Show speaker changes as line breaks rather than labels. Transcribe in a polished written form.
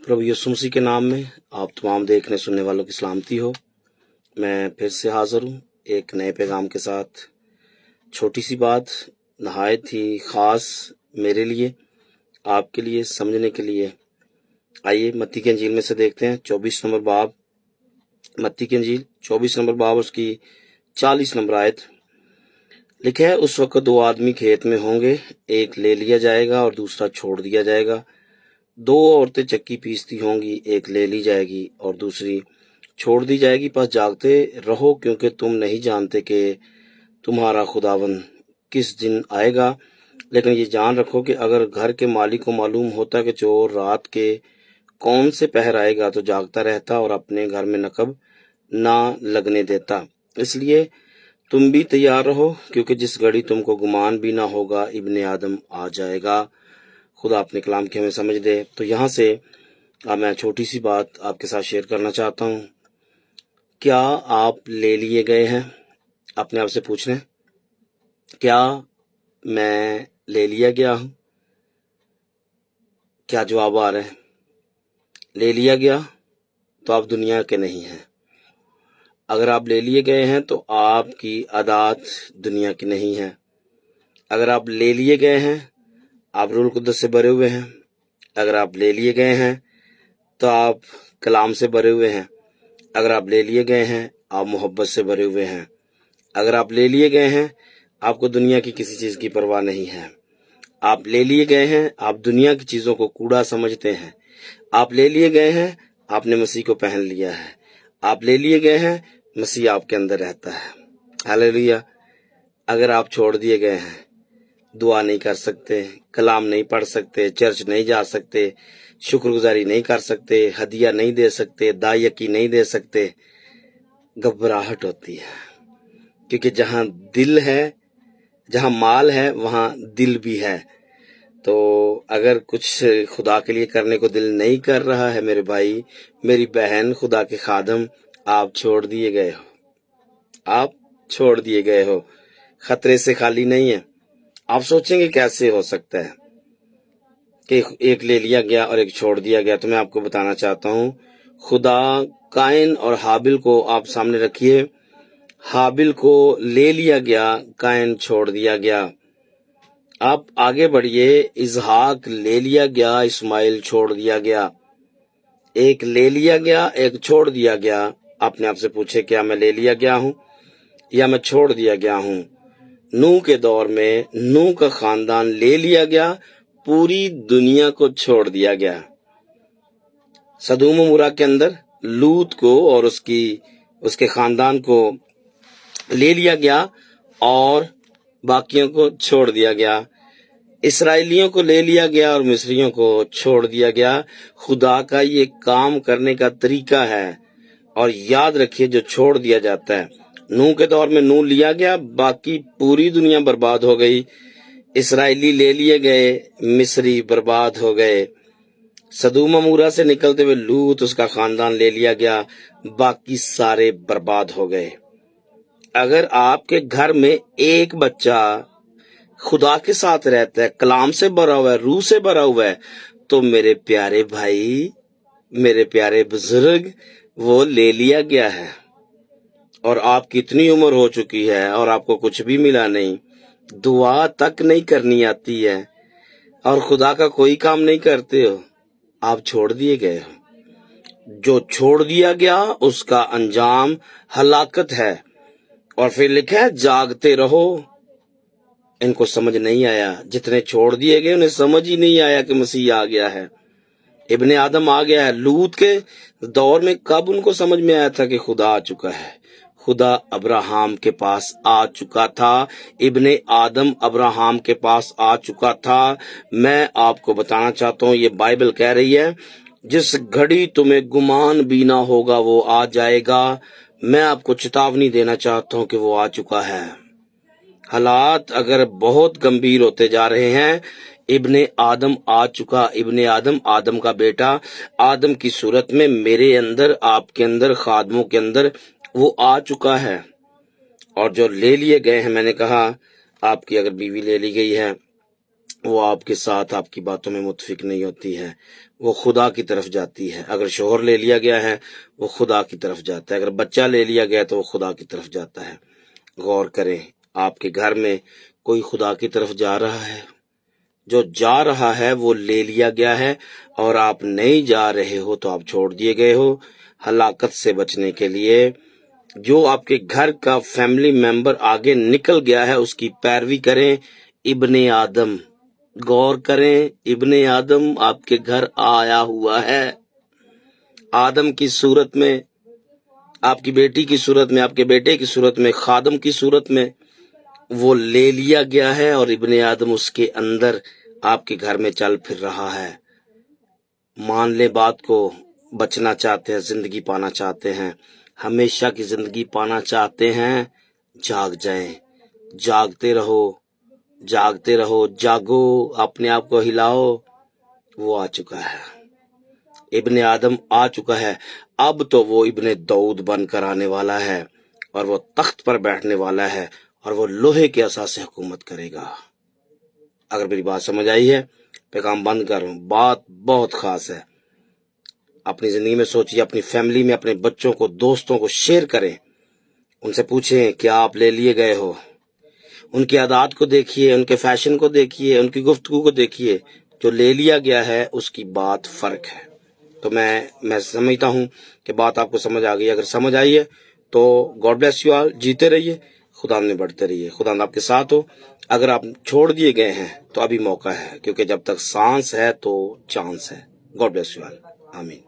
प्रभु यीशु मसीह के नाम में आप तमाम देखने सुनने वालों की सलामती हो। मैं फिर से हाजिर हूँ एक नए पैगाम के साथ। छोटी सी बात नहायत ही ख़ास मेरे लिए, आपके लिए समझने के लिए। आइए मत्ती की अंजील में से देखते हैं 24 नंबर बाब, मत्ती की अंजील 24 नंबर बाब, उसकी 40 नंबर आयत। लिखा है, उस वक्त दो आदमी खेत में होंगे, एक ले लिया जाएगा और दूसरा छोड़ दिया जाएगा। दो औरतें चक्की पीसती होंगी, एक ले ली जाएगी और दूसरी छोड़ दी जाएगी। बस जागते रहो, क्योंकि तुम नहीं जानते कि तुम्हारा खुदावन किस दिन आएगा। लेकिन ये जान रखो कि अगर घर के मालिक को मालूम होता कि चोर रात के कौन से पहर आएगा, तो जागता रहता और अपने घर में नकब ना लगने देता। इसलिए तुम भी तैयार रहो, क्योंकि जिस घड़ी तुमको गुमान भी ना होगा, इब्ने आदम आ जाएगा। खुदा अपने कलाम की हमें समझ दे। तो यहाँ से मैं छोटी सी बात आपके साथ शेयर करना चाहता हूँ। क्या आप ले लिए गए हैं? अपने आप से पूछ लें, क्या मैं ले लिया गया हूँ? क्या जवाब आ रहे हैं? ले लिया गया तो आप दुनिया के नहीं हैं। अगर आप ले लिए गए हैं तो आपकी आदत दुनिया की नहीं है। अगर आप ले लिए गए हैं, आप रूह कुद्दस से भरे हुए हैं। अगर आप ले लिए गए हैं तो आप कलाम से भरे हुए हैं। अगर आप ले लिए गए हैं, आप मोहब्बत से भरे हुए हैं। अगर आप ले लिए गए हैं, आपको दुनिया की किसी चीज़ की परवाह नहीं है। आप ले लिए गए हैं, आप दुनिया की चीज़ों को कूड़ा समझते हैं। आप ले लिए गए हैं, आपने मसीह को पहन लिया है। आप ले लिए गए हैं, मसीह आपके अंदर रहता है। हालेलुया। अगर आप छोड़ दिए गए हैं, दुआ नहीं कर सकते, कलाम नहीं पढ़ सकते, चर्च नहीं जा सकते, शुक्रगुजारी नहीं कर सकते, हदिया नहीं दे सकते, दायकी नहीं दे सकते, घबराहट होती है। क्योंकि जहाँ दिल है, जहाँ माल है, वहाँ दिल भी है। तो अगर कुछ खुदा के लिए करने को दिल नहीं कर रहा है, मेरे भाई मेरी बहन, खुदा के खादम, आप छोड़ दिए गए हो। आप छोड़ दिए गए हो, खतरे से खाली नहीं है। आप सोचेंगे कैसे हो सकता है कि एक ले लिया गया और एक छोड़ दिया गया। तो मैं आपको बताना चाहता हूँ, खुदा काइन और हाबिल को आप सामने रखिए। हाबिल को ले लिया गया, काइन छोड़ दिया गया। आप आगे बढ़िए, इसहाक ले लिया गया, इस्माइल छोड़ दिया गया। एक ले लिया गया, एक छोड़ दिया गया। अपने आप से पूछे, क्या मैं ले लिया गया हूँ या मैं छोड़ दिया गया हूँ? नूह के दौर में नूह का खानदान ले लिया गया, पूरी दुनिया को छोड़ दिया गया। सदूम मुरा के अंदर लूत को और उसके खानदान को ले लिया गया और बाकियों को छोड़ दिया गया। इसराइलियों को ले लिया गया और मिस्रियों को छोड़ दिया गया। खुदा का ये काम करने का तरीका है। और याद रखिए, जो छोड़ दिया जाता है, नूह के दौर में नूह लिया गया, बाकी पूरी दुनिया बर्बाद हो गई। इसराइली ले लिए गए, मिस्री बर्बाद हो गए। सदूम अमूरा से निकलते हुए लूत, उसका खानदान ले लिया गया, बाकी सारे बर्बाद हो गए। अगर आपके घर में एक बच्चा खुदा के साथ रहता है, कलाम से भरा हुआ है, रूह से भरा हुआ है, तो मेरे प्यारे भाई, मेरे प्यारे बुजुर्ग, वो ले लिया गया है। और आपकी इतनी उम्र हो चुकी है और आपको कुछ भी मिला नहीं, दुआ तक नहीं करनी आती है और खुदा का कोई काम नहीं करते हो, आप छोड़ दिए गए हो। जो छोड़ दिया गया उसका अंजाम हलाकत है। और फिर लिखा है, जागते रहो। इनको समझ नहीं आया, जितने छोड़ दिए गए उन्हें समझ ही नहीं आया कि मसीह आ गया है, इब्ने आदम आ गया है। लूत के दौर में कब उनको समझ में आया था कि खुदा आ चुका है? खुदा अब्राहम के पास आ चुका था, इब्ने आदम अब्राहम के पास आ चुका था। मैं आपको बताना चाहता हूँ, ये बाइबल कह रही है, जिस घड़ी तुम्हें गुमान भी ना होगा वो आ जाएगा। मैं आपको चेतावनी देना चाहता हूँ कि वो आ चुका है। हालात अगर बहुत गंभीर होते जा रहे हैं, इब्ने आदम आ चुका। इब्ने आदम, आदम का बेटा, आदम की सूरत में मेरे अंदर, आपके अंदर, खादमों के अंदर वो आ चुका है। और जो ले लिए गए हैं, मैंने कहा, आपकी अगर बीवी ले ली गई है, وہ آپ کے ساتھ آپ کی باتوں میں متفق نہیں ہوتی ہے، وہ خدا کی طرف جاتی ہے۔ اگر شوہر لے لیا گیا ہے وہ خدا کی طرف جاتا ہے، اگر بچہ لے لیا گیا تو وہ خدا کی طرف جاتا ہے۔ غور کریں، آپ کے گھر میں کوئی خدا کی طرف جا رہا ہے؟ جو جا رہا ہے وہ لے لیا گیا ہے، اور آپ نہیں جا رہے ہو تو آپ چھوڑ دیے گئے ہو۔ ہلاکت سے بچنے کے لیے جو آپ کے گھر کا فیملی ممبر آگے نکل گیا ہے اس کی پیروی کریں۔ ابن آدم، غور کریں، ابن آدم آپ کے گھر آیا ہوا ہے، آدم کی صورت میں، آپ کی بیٹی کی صورت میں، آپ کے بیٹے کی صورت میں، خادم کی صورت میں وہ لے لیا گیا ہے، اور ابن آدم اس کے اندر آپ کے گھر میں چل پھر رہا ہے۔ مان لے بات کو، بچنا چاہتے ہیں، زندگی پانا چاہتے ہیں، ہمیشہ کی زندگی پانا چاہتے ہیں، جاگ جائیں، جاگتے رہو، جاگتے رہو، جاگو، اپنے آپ کو ہلاؤ۔ وہ آ چکا ہے، ابن آدم آ چکا ہے، اب تو وہ ابن داؤد بن کر آنے والا ہے، اور وہ تخت پر بیٹھنے والا ہے، اور وہ لوہے کے عصا سے حکومت کرے گا۔ اگر میری بات سمجھ آئی ہے، پیغام بند کروں، بات بہت خاص ہے۔ اپنی زندگی میں سوچیے، اپنی فیملی میں اپنے بچوں کو، دوستوں کو شیئر کریں، ان سے پوچھیں کیا آپ لے لیے گئے ہو۔ ان کی عادات کو دیکھیے، ان کے فیشن کو دیکھیے، ان کی گفتگو کو دیکھیے، جو لے لیا گیا ہے اس کی بات فرق ہے۔ تو میں سمجھتا ہوں کہ بات آپ کو سمجھ آ گئی۔ اگر سمجھ آئی ہے تو گاڈ بلیس یو آل، جیتے رہیے، خدا میں بڑھتے رہیے، خدا آپ کے ساتھ ہو۔ اگر آپ چھوڑ دیے گئے ہیں تو ابھی موقع ہے، کیونکہ جب تک سانس ہے تو چانس ہے۔ گاڈ بلیس یو آل، آمین۔